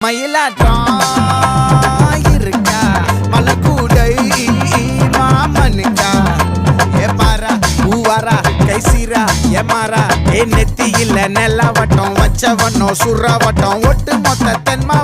மயிலாட்டம் இருக்கா மலக்கூடை மாமனுக்கா ஏ பாரா ஊவாரா கைசீரா ஏமாறா ஏ நெத்தி இல்ல நெல்லவட்டம் வச்சவண்ணம் சுறவட்டம் ஒட்டு மொத்த தென்மா